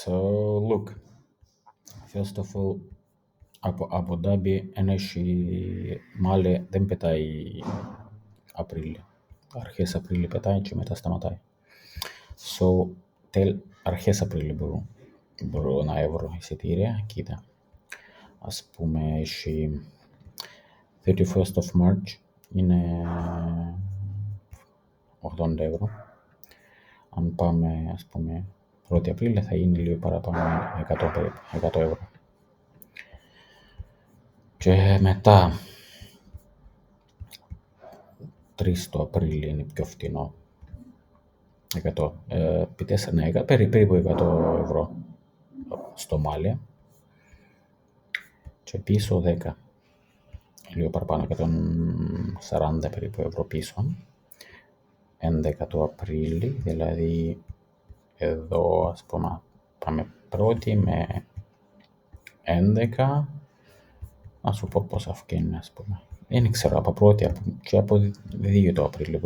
So look, first of all, από Abu Dhabi Μάλι δεν πετάει Απρίλη. Αρχές Απρίλη πετάει και μετά σταματάει. So, αρχές Απρίλη μπορώ να έβρω εισιτήρια. Κοίτα, ας πούμε έχει 31st of March είναι 80 ευρώ. Αν πάμε, ας πούμε, 1η Απρίλη θα είναι λίγο παραπάνω, 100 ευρώ. Και μετά 3 το Απρίλη είναι πιο φτηνό. 100, επί 4, ναι, περίπου 100 ευρώ στο Μάλι. Και πίσω 10, λίγο παραπάνω, 140 περίπου ευρώ πίσω. 11 το Απρίλη, δηλαδή εδώ ας πούμε πάμε 1η με 11, να σου πω πόσα αυκένει, ας πούμε. Δεν ξέρω, από 1η και από 2 το Απρίλη,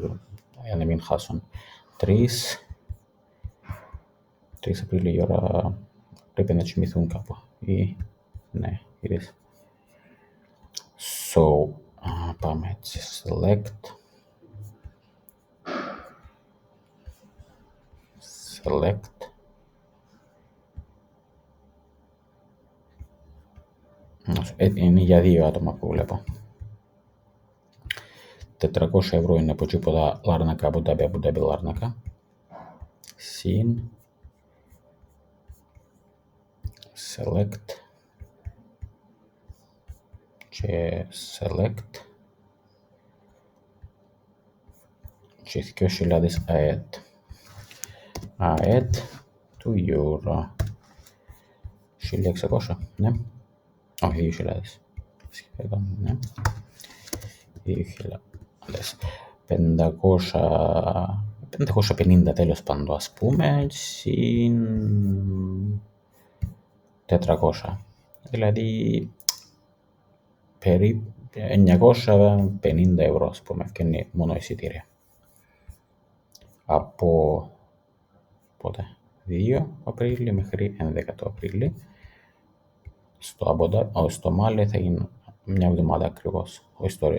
για να μην χάσουν. 3 Απρίλη η ώρα πρέπει να κοιμηθούν κάπου. Ναι, είδες. So, πάμε έτσι, select. Είναι για 2 άτομα που βλέπω. 400 ευρώ είναι από τίποτα Λάρνακα, Abu Dhabi, Λάρνακα. Συν select και select και 2.000 add του euro 1.600, ναι, όχι 2.000 σχεδόν, ναι, 550 τέλος πάντων, ας πούμε, συν 400, δηλαδή περίπου 950 ευρώ, ας πούμε, ευκαινεί μόνο εισιτήρια. Από πότε, 2 Απρίλη μέχρι 11 Απρίλη. Στο Μάλι θα γίνει μια εβδομάδα ακριβώς. Όχι στο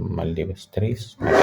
Μαλδίβες, 3 με 10.